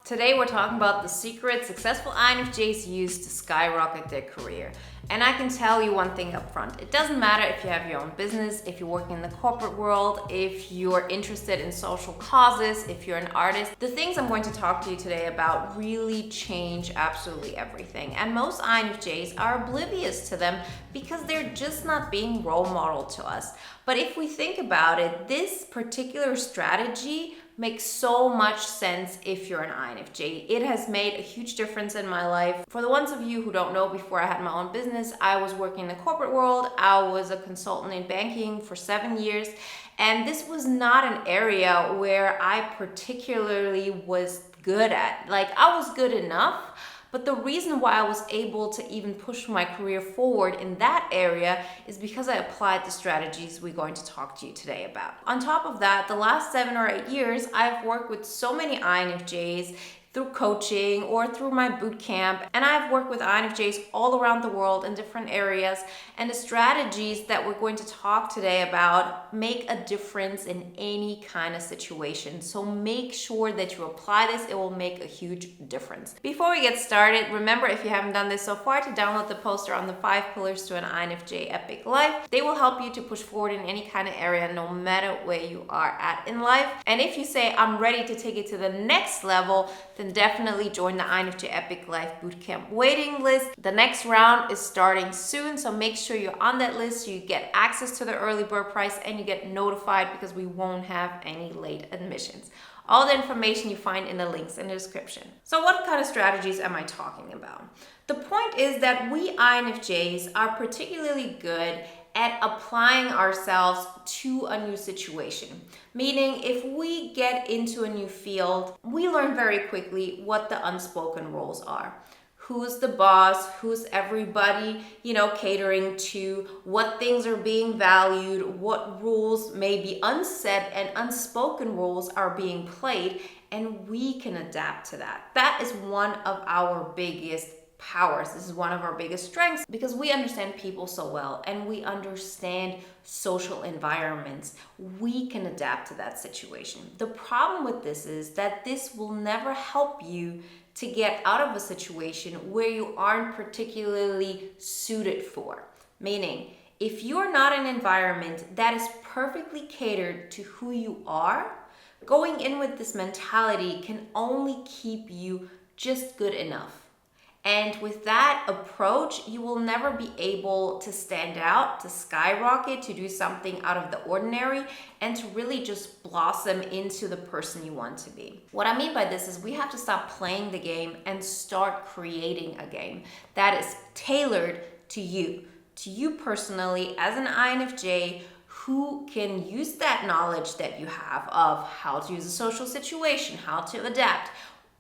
Today we're talking about the secret successful INFJs use to skyrocket their career. And I can tell you one thing up front. It doesn't matter if you have your own business, if you're working in the corporate world, if you're interested in social causes, if you're an artist. The things I'm going to talk to you today about really change absolutely everything. And most INFJs are oblivious to them because they're just not being role modeled to us. But if we think about it, this particular strategy makes so much sense if you're an INFJ. It has made a huge difference in my life. For the ones of you who don't know, before I had my own business, I was working in the corporate world. I was a consultant in banking for 7 years, and this was not an area where I particularly was good at. Like, I was good enough, but the reason why I was able to even push my career forward in that area is because I applied the strategies we're going to talk to you today about. On top of that, the last 7 or 8 years, I've worked with so many INFJs through coaching or through my boot camp. And I've worked with INFJs all around the world in different areas. And the strategies that we're going to talk today about make a difference in any kind of situation. So make sure that you apply this. It will make a huge difference. Before we get started, remember, if you haven't done this so far, to download the poster on the 5 pillars to an INFJ epic life. They will help you to push forward in any kind of area, no matter where you are at in life. And if you say, I'm ready to take it to the next level, then definitely join the INFJ Epic Life Bootcamp waiting list. The next round is starting soon, so make sure you're on that list so you get access to the early bird price and you get notified because we won't have any late admissions. All the information you find in the links in the description. So what kind of strategies am I talking about? The point is that we INFJs are particularly good at applying ourselves to a new situation. Meaning, if we get into a new field, we learn very quickly what the unspoken rules are. Who's the boss? Who's everybody, catering to? What things are being valued? What rules may be unsaid and unspoken rules are being played, and we can adapt to that. That is one of our biggest powers. This is one of our biggest strengths because we understand people so well and we understand social environments. We can adapt to that situation. The problem with this is that this will never help you to get out of a situation where you aren't particularly suited for. Meaning, if you're not in an environment that is perfectly catered to who you are, going in with this mentality can only keep you just good enough. And with that approach, you will never be able to stand out, to skyrocket, to do something out of the ordinary, and to really just blossom into the person you want to be. What I mean by this is we have to stop playing the game and start creating a game that is tailored to you personally as an INFJ, who can use that knowledge that you have of how to use a social situation, how to adapt.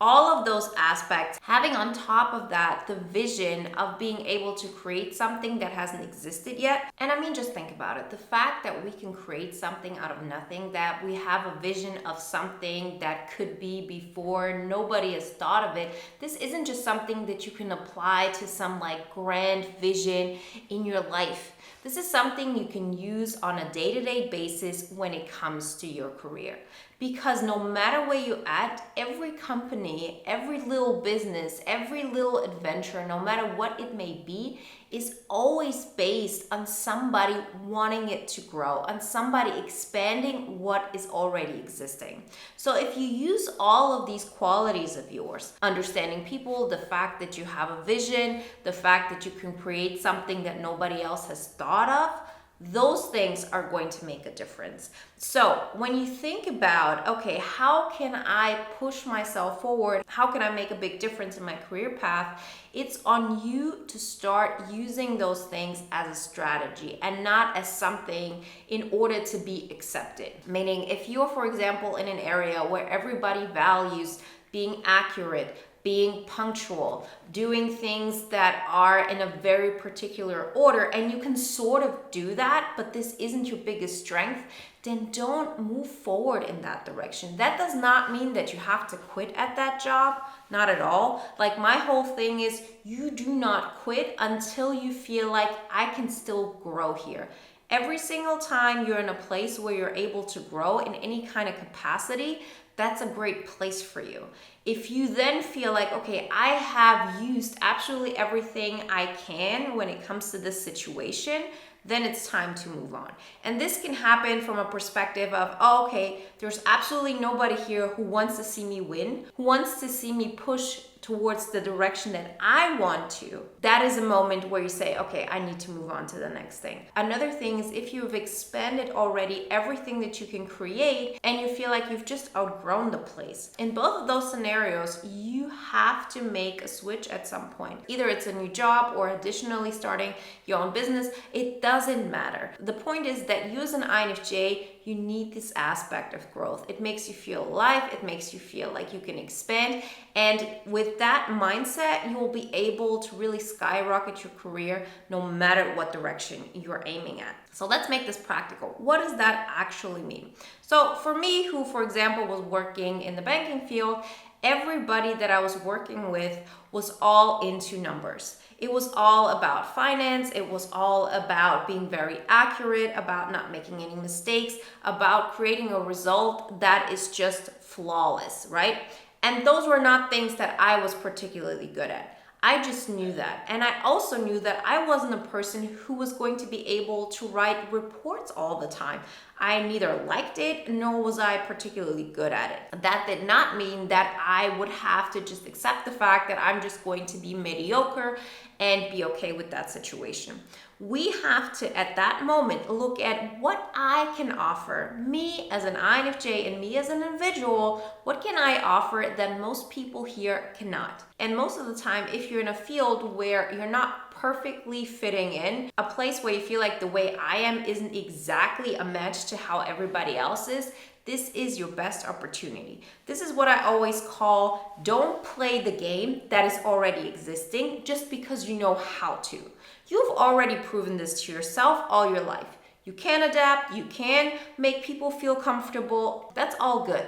All of those aspects, having on top of that the vision of being able to create something that hasn't existed yet. And I mean, just think about it. The fact that we can create something out of nothing, that we have a vision of something that could be before nobody has thought of it. This isn't just something that you can apply to some grand vision in your life. This is something you can use on a day-to-day basis when it comes to your career. Because no matter where you're at, every company, every little business, every little adventure, no matter what it may be, is always based on somebody wanting it to grow, on somebody expanding what is already existing. So if you use all of these qualities of yours, understanding people, the fact that you have a vision, the fact that you can create something that nobody else has thought of, those things are going to make a difference. So when you think about, okay, how can I push myself forward? How can I make a big difference in my career path? It's on you to start using those things as a strategy and not as something in order to be accepted. Meaning, if you're, for example, in an area where everybody values being accurate, being punctual, doing things that are in a very particular order, and you can sort of do that, but this isn't your biggest strength, then don't move forward in that direction. That does not mean that you have to quit at that job, not at all. Like, my whole thing is you do not quit until you feel like I can still grow here. Every single time you're in a place where you're able to grow in any kind of capacity, that's a great place for you. If you then feel like, okay, I have used absolutely everything I can when it comes to this situation, then it's time to move on. And this can happen from a perspective of, oh, okay, there's absolutely nobody here who wants to see me win, who wants to see me push towards the direction that I want to. That is a moment where you say, okay, I need to move on to the next thing. Another thing is if you've expanded already everything that you can create and you feel like you've just outgrown the place. In both of those scenarios, you have to make a switch at some point. Either it's a new job or additionally starting your own business. It doesn't matter. The point is that you as an INFJ, you need this aspect of growth. It makes you feel alive. It makes you feel like you can expand. And with that mindset, you will be able to really skyrocket your career no matter what direction you're aiming at. So let's make this practical. What does that actually mean? So for me, who, for example, was working in the banking field, everybody that I was working with was all into numbers. It was all about finance. It was all about being very accurate, about not making any mistakes, about creating a result that is just flawless, right? And those were not things that I was particularly good at. I just knew that. And I also knew that I wasn't a person who was going to be able to write reports all the time. I neither liked it nor was I particularly good at it. That did not mean that I would have to just accept the fact that I'm just going to be mediocre and be okay with that situation. We have to, at that moment, look at what I can offer, me as an INFJ and me as an individual. What can I offer that most people here cannot? And most of the time, if you're in a field where you're not perfectly fitting in, a place where you feel like the way I am isn't exactly a match to how everybody else is, this is your best opportunity. This is what I always call, don't play the game that is already existing just because you know how to. You've already proven this to yourself all your life. You can adapt, you can make people feel comfortable. That's all good.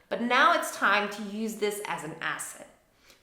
But now it's time to use this as an asset.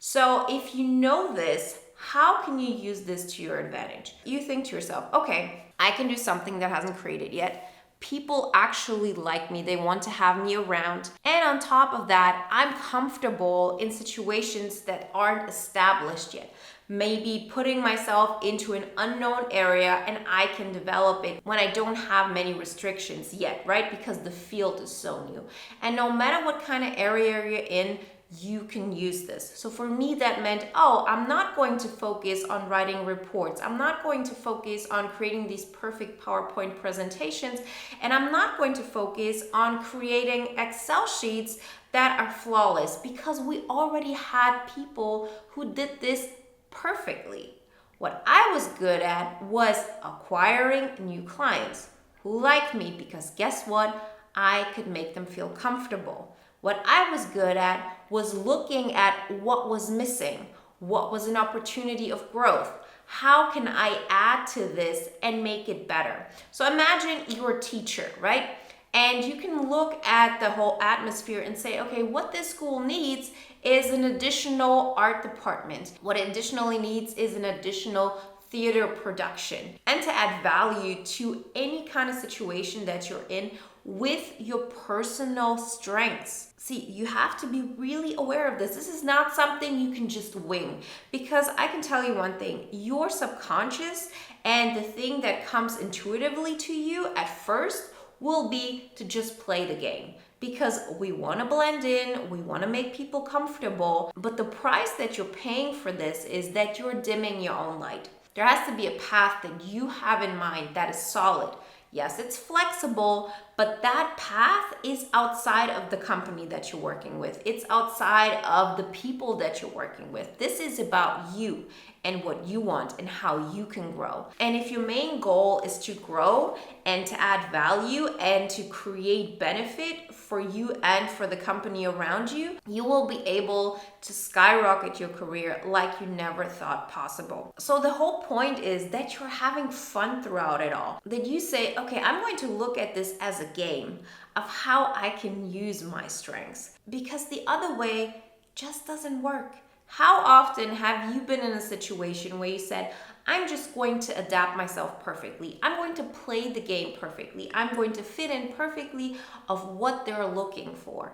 So if you know this, how can you use this to your advantage? You think to yourself, okay, I can do something that hasn't created yet. People actually like me. They want to have me around. And on top of that, I'm comfortable in situations that aren't established yet. Maybe putting myself into an unknown area and I can develop it when I don't have many restrictions yet, right? Because the field is so new. And no matter what kind of area you're in, you can use this. So for me, that meant, oh, I'm not going to focus on writing reports. I'm not going to focus on creating these perfect PowerPoint presentations. And I'm not going to focus on creating Excel sheets that are flawless because we already had people who did this perfectly. What I was good at was acquiring new clients who liked me because guess what? I could make them feel comfortable. What I was good at was looking at what was missing, what was an opportunity of growth. How can I add to this and make it better? So imagine you're a teacher, right? And you can look at the whole atmosphere and say, okay, what this school needs is an additional art department. What it additionally needs is an additional theater production. And to add value to any kind of situation that you're in with your personal strengths. See, you have to be really aware of this. This is not something you can just wing, because I can tell you one thing, your subconscious and the thing that comes intuitively to you at first will be to just play the game. Because we want to blend in, we want to make people comfortable, but the price that you're paying for this is that you're dimming your own light. There has to be a path that you have in mind that is solid. Yes, it's flexible, but that path is outside of the company that you're working with. It's outside of the people that you're working with. This is about you and what you want and how you can grow. And if your main goal is to grow and to add value and to create benefit for you and for the company around you, you will be able to skyrocket your career like you never thought possible. So the whole point is that you're having fun throughout it all. That you say, okay, I'm going to look at this as a game of how I can use my strengths, because the other way just doesn't work. How often have you been in a situation where you said, I'm just going to adapt myself perfectly. I'm going to play the game perfectly. I'm going to fit in perfectly of what they're looking for.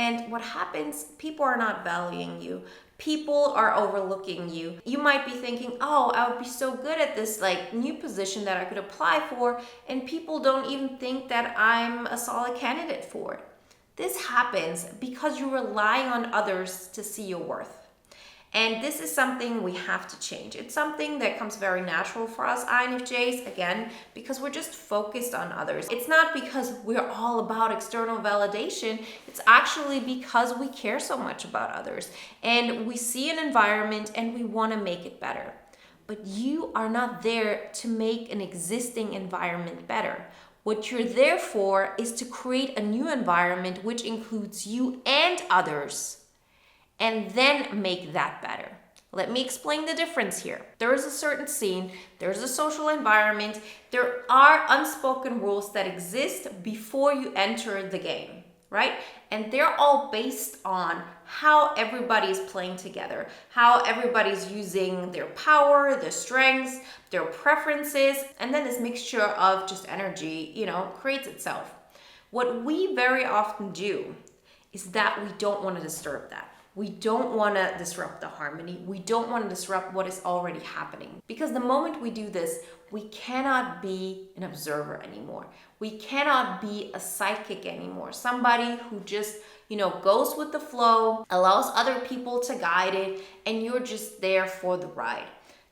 And what happens, people are not valuing you. People are overlooking you. You might be thinking, oh, I would be so good at this like new position that I could apply for, and people don't even think that I'm a solid candidate for it. This happens because you're relying on others to see your worth. And this is something we have to change. It's something that comes very natural for us INFJs, again, because we're just focused on others. It's not because we're all about external validation. It's actually because we care so much about others. And we see an environment and we want to make it better. But you are not there to make an existing environment better. What you're there for is to create a new environment which includes you and others, and then make that better. Let me explain the difference here. There is a certain scene, there's a social environment, there are unspoken rules that exist before you enter the game, right? And they're all based on how everybody is playing together, how everybody's using their power, their strengths, their preferences, and then this mixture of just energy, creates itself. What we very often do is that we don't want to disturb that. We don't want to disrupt the harmony. We don't want to disrupt what is already happening. Because the moment we do this, we cannot be an observer anymore. We cannot be a psychic anymore. Somebody who just, goes with the flow, allows other people to guide it, and you're just there for the ride.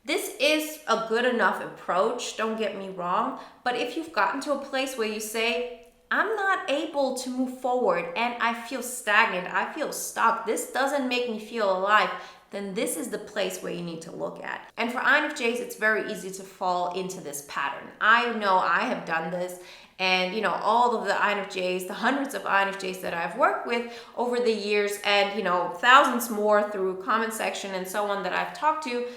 This is a good enough approach, don't get me wrong, but if you've gotten to a place where you say, I'm not able to move forward and I feel stagnant, I feel stuck, this doesn't make me feel alive, then this is the place where you need to look at. And for INFJs, it's very easy to fall into this pattern. I know I have done this, and all of the INFJs, the hundreds of INFJs that I've worked with over the years, and thousands more through comment section and so on that I've talked to,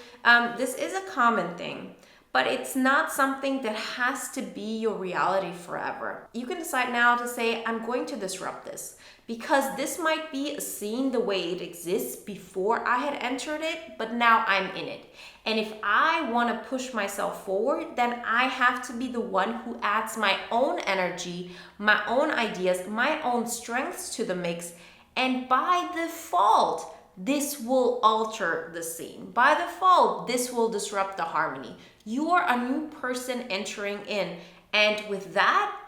this is a common thing. But it's not something that has to be your reality forever. You can decide now to say, I'm going to disrupt this, because this might be a scene the way it exists before I had entered it, but now I'm in it. And if I want to push myself forward, then I have to be the one who adds my own energy, my own ideas, my own strengths to the mix. And by default, this will alter the scene. By default, this will disrupt the harmony. You are a new person entering in, and with that,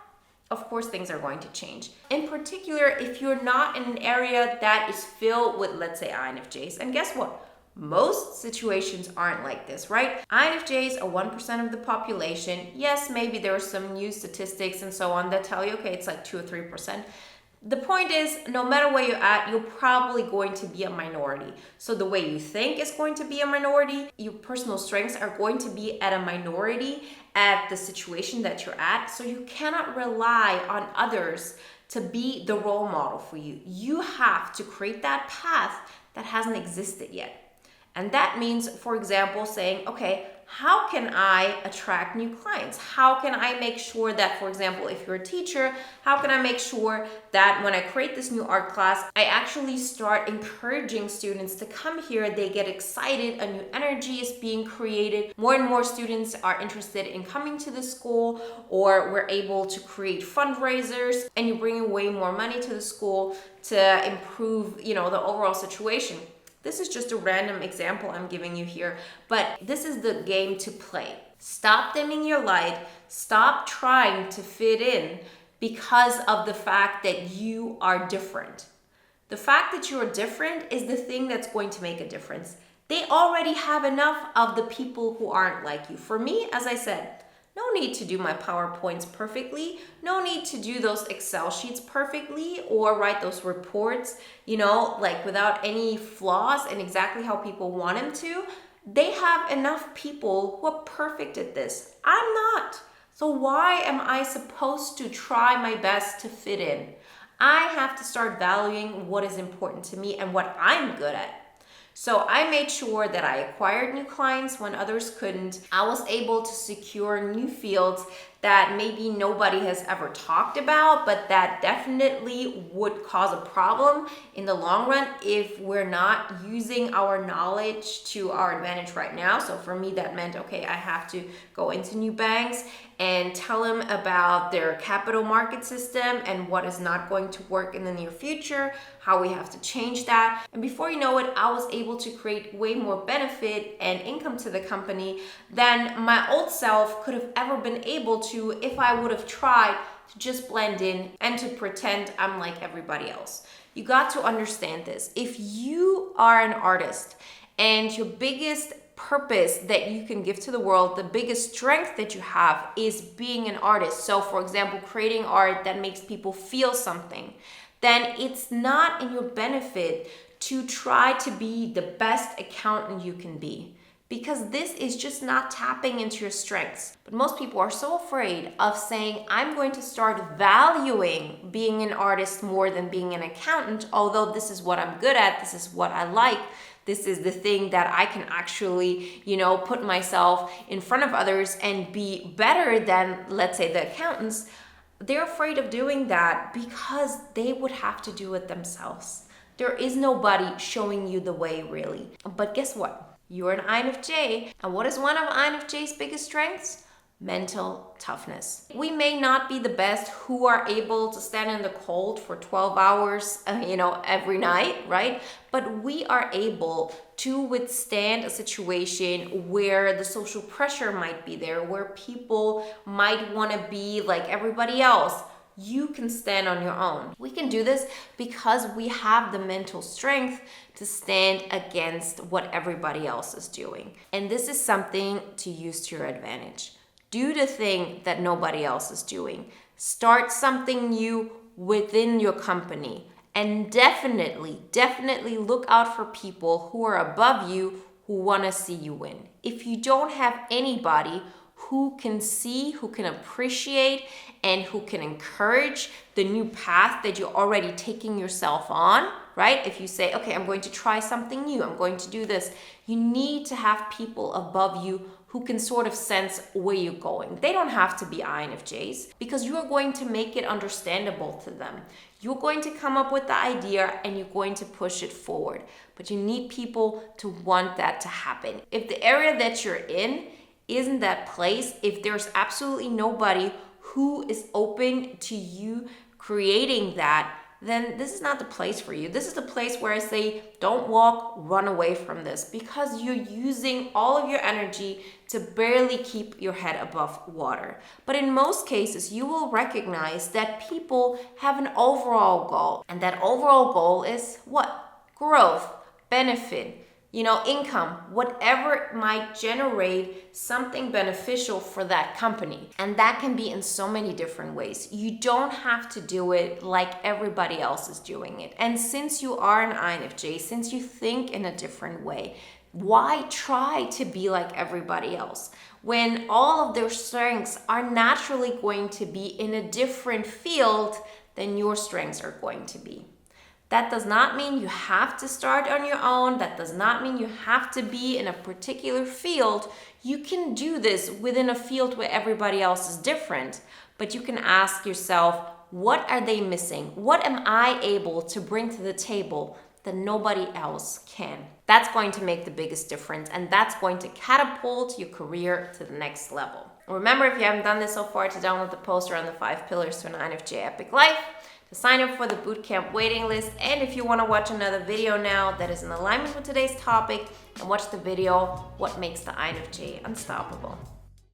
of course, things are going to change. In particular, if you're not in an area that is filled with, let's say, INFJs, and guess what? Most situations aren't like this, right? INFJs are 1% of the population. Yes, maybe there are some new statistics and so on that tell you, okay, it's like 2 or 3%. The point is, no matter where you're at, you're probably going to be a minority. So the way you think is going to be a minority. Your personal strengths are going to be at a minority at the situation that you're at. So you cannot rely on others to be the role model for you. You have to create that path that hasn't existed yet. And that means, for example, saying, okay, how can I attract new clients? How can I make sure that, for example, if you're a teacher, how can I make sure that when I create this new art class, I actually start encouraging students to come here, they get excited, a new energy is being created, more and more students are interested in coming to the school, or we're able to create fundraisers and you're bringing way more money to the school to improve, the overall situation. This is just a random example I'm giving you here, but this is the game to play. Stop dimming your light. Stop trying to fit in because of the fact that you are different. The fact that you're different is the thing that's going to make a difference. They already have enough of the people who aren't like you. For me, as I said, no need to do my PowerPoints perfectly. No need to do those Excel sheets perfectly or write those reports, without any flaws and exactly how people want them to. They have enough people who are perfect at this. I'm not. So why am I supposed to try my best to fit in? I have to start valuing what is important to me and what I'm good at. So I made sure that I acquired new clients when others couldn't. I was able to secure new fields that maybe nobody has ever talked about, but that definitely would cause a problem in the long run if we're not using our knowledge to our advantage right now. So for me, that meant, okay, I have to go into new banks and tell them about their capital market system and what is not going to work in the near future, how we have to change that. And before you know it, I was able to create way more benefit and income to the company than my old self could have ever been able to if I would have tried to just blend in and to pretend I'm like everybody else. You got to understand this. If you are an artist and your biggest purpose that you can give to the world, the biggest strength that you have is being an artist. So for example, creating art that makes people feel something, then it's not in your benefit to try to be the best accountant you can be, because this is just not tapping into your strengths. But most people are so afraid of saying, I'm going to start valuing being an artist more than being an accountant, although this is what I'm good at, this is what I like, this is the thing that I can actually, put myself in front of others and be better than, let's say, the accountants. They're afraid of doing that because they would have to do it themselves. There is nobody showing you the way, really. But guess what? You're an INFJ. And what is one of INFJ's biggest strengths? Mental toughness. We may not be the best who are able to stand in the cold for 12 hours, every night, right? But we are able to withstand a situation where the social pressure might be there, where people might want to be like everybody else. You can stand on your own. We can do this because we have the mental strength to stand against what everybody else is doing. And this is something to use to your advantage. Do the thing that nobody else is doing. Start something new within your company. And definitely look out for people who are above you who want to see you win. If you don't have anybody who can see, who can appreciate, and who can encourage the new path that you're already taking yourself on, right? If you say, okay, I'm going to try something new, I'm going to do this, you need to have people above you who can sort of sense where you're going. They don't have to be INFJs because you are going to make it understandable to them. You're going to come up with the idea and you're going to push it forward. But you need people to want that to happen. If the area that you're in isn't that place, if there's absolutely nobody who is open to you creating that, then this is not the place for you. This is the place where I say, don't walk, run away from this, because you're using all of your energy to barely keep your head above water. But in most cases, you will recognize that people have an overall goal. And that overall goal is what? Growth, benefit, income, whatever might generate something beneficial for that company. And that can be in so many different ways. You don't have to do it like everybody else is doing it. And since you are an INFJ, since you think in a different way, why try to be like everybody else when all of their strengths are naturally going to be in a different field than your strengths are going to be? That does not mean you have to start on your own. That does not mean you have to be in a particular field. You can do this within a field where everybody else is different. But you can ask yourself, what are they missing? What am I able to bring to the table that nobody else can? That's going to make the biggest difference, and that's going to catapult your career to the next level. Remember, if you haven't done this so far, to download the poster on the 5 pillars to an INFJ epic life, to sign up for the bootcamp waiting list, and if you want to watch another video now that is in alignment with today's topic, and watch the video, What Makes the INFJ Unstoppable.